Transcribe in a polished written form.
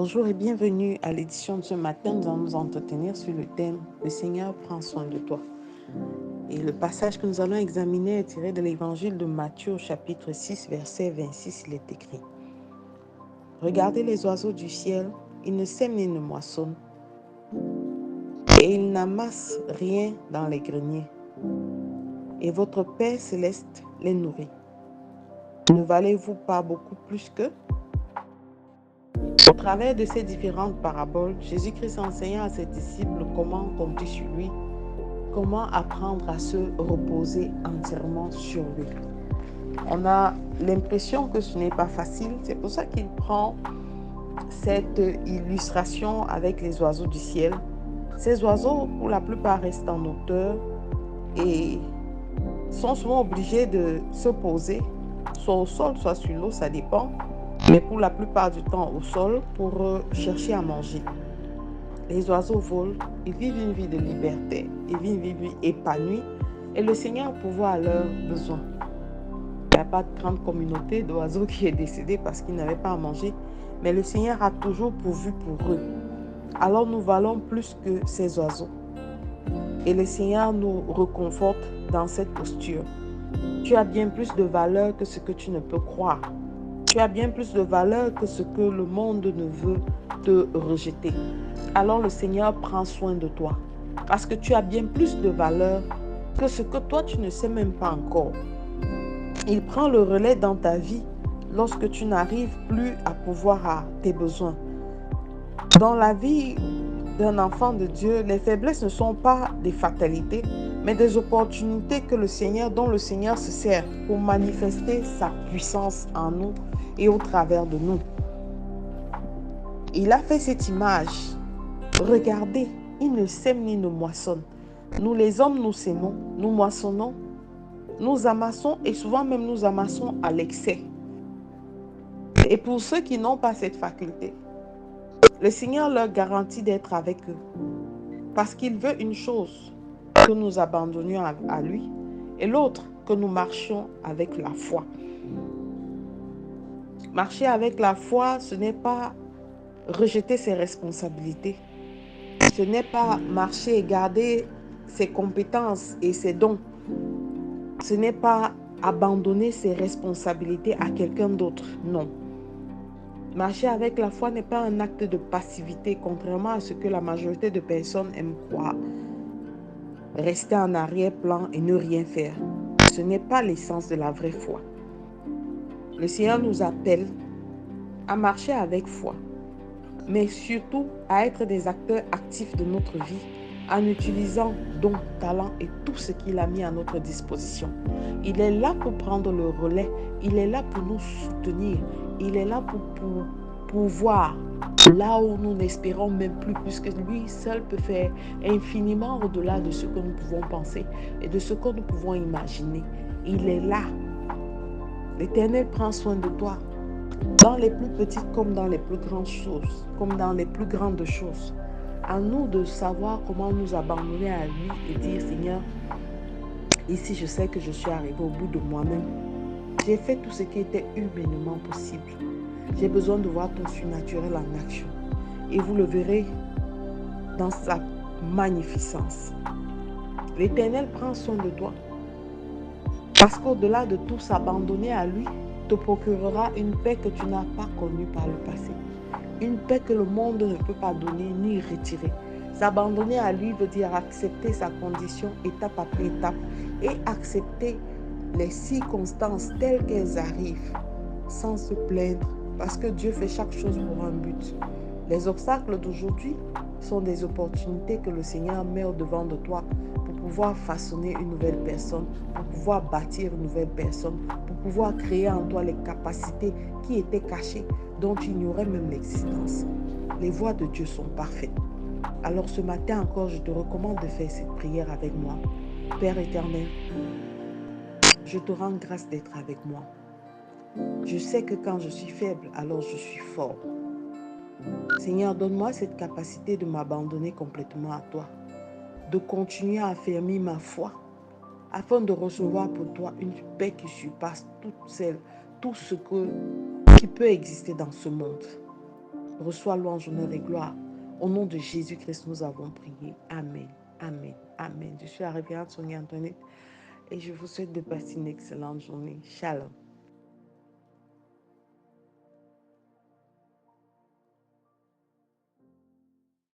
Bonjour et bienvenue à l'édition de ce matin. Nous allons nous entretenir sur le thème « Le Seigneur prend soin de toi ». Et le passage que nous allons examiner est tiré de l'évangile de Matthieu au chapitre 6, verset 26. Il est écrit: « Regardez les oiseaux du ciel, ils ne sèment ni ne moissonnent, et ils n'amassent rien dans les greniers. Et votre Père céleste les nourrit. Ne valez-vous pas beaucoup plus qu'eux ?» Au travers de ces différentes paraboles, Jésus-Christ enseignait à ses disciples comment compter sur lui, comment apprendre à se reposer entièrement sur lui. On a l'impression que ce n'est pas facile, c'est pour ça qu'il prend cette illustration avec les oiseaux du ciel. Ces oiseaux, pour la plupart, restent en hauteur et sont souvent obligés de se poser, soit au sol, soit sur l'eau, ça dépend, mais pour la plupart du temps au sol pour chercher à manger. Les oiseaux volent, ils vivent une vie de liberté, ils vivent une vie épanouie et le Seigneur pourvoit à leurs besoins. Il n'y a pas de grande communauté d'oiseaux qui est décédée parce qu'ils n'avaient pas à manger, mais le Seigneur a toujours pourvu pour eux. Alors nous valons plus que ces oiseaux. Et le Seigneur nous reconforte dans cette posture. Tu as bien plus de valeur que ce que tu ne peux croire. Tu as bien plus de valeur que ce que le monde ne veut te rejeter. Alors le Seigneur prend soin de toi. Parce que tu as bien plus de valeur que ce que toi tu ne sais même pas encore. Il prend le relais dans ta vie lorsque tu n'arrives plus à pourvoir à tes besoins. Dans la vie d'un enfant de Dieu, les faiblesses ne sont pas des fatalités, mais des opportunités dont le Seigneur se sert pour manifester sa puissance en nous et au travers de nous. Il a fait cette image. Regardez, il ne sème ni ne moissonne. Nous les hommes, nous sémons, nous moissonnons, nous amassons et souvent même nous amassons à l'excès. Et pour ceux qui n'ont pas cette faculté, le Seigneur leur garantit d'être avec eux. Parce qu'il veut une chose, que nous abandonnions à lui, et l'autre, que nous marchions avec la foi. Marcher avec la foi, ce n'est pas rejeter ses responsabilités. Ce n'est pas marcher et garder ses compétences et ses dons. Ce n'est pas abandonner ses responsabilités à quelqu'un d'autre, non. Marcher avec la foi n'est pas un acte de passivité, contrairement à ce que la majorité de personnes aiment croire. Rester en arrière-plan et ne rien faire, ce n'est pas l'essence de la vraie foi. Le Seigneur nous appelle à marcher avec foi, mais surtout à être des acteurs actifs de notre vie en utilisant dons, talents et tout ce qu'il a mis à notre disposition. Il est là pour prendre le relais, il est là pour nous soutenir, il est là pour pouvoir là où nous n'espérons même plus, puisque lui seul peut faire infiniment au-delà de ce que nous pouvons penser et de ce que nous pouvons imaginer. Il est là. L'Éternel prend soin de toi, dans les plus petites comme dans les plus grandes choses, comme dans les plus grandes choses. À nous de savoir comment nous abandonner à lui et dire: Seigneur, ici je sais que je suis arrivé au bout de moi-même. J'ai fait tout ce qui était humainement possible. J'ai besoin de voir ton surnaturel en action. Et vous le verrez dans sa magnificence. L'Éternel prend soin de toi. Parce qu'au-delà de tout, s'abandonner à lui te procurera une paix que tu n'as pas connue par le passé. Une paix que le monde ne peut pas donner ni retirer. S'abandonner à lui veut dire accepter sa condition étape après étape et accepter les circonstances telles qu'elles arrivent sans se plaindre, parce que Dieu fait chaque chose pour un but. Les obstacles d'aujourd'hui sont des opportunités que le Seigneur met au-devant de toi pour pouvoir façonner une nouvelle personne, pour pouvoir bâtir une nouvelle personne, pour pouvoir créer en toi les capacités qui étaient cachées, dont tu ignorais même l'existence. Les voies de Dieu sont parfaites. Alors ce matin encore, je te recommande de faire cette prière avec moi. Père éternel, je te rends grâce d'être avec moi. Je sais que quand je suis faible, alors je suis fort. Seigneur, donne-moi cette capacité de m'abandonner complètement à toi, de continuer à affermir ma foi, afin de recevoir pour toi une paix qui surpasse tout ce qui peut exister dans ce monde. Reçois louange, honneur et gloire. Au nom de Jésus-Christ, nous avons prié. Amen. Amen. Amen. Je suis la révérende Sonia Antoinette et je vous souhaite de passer une excellente journée. Shalom.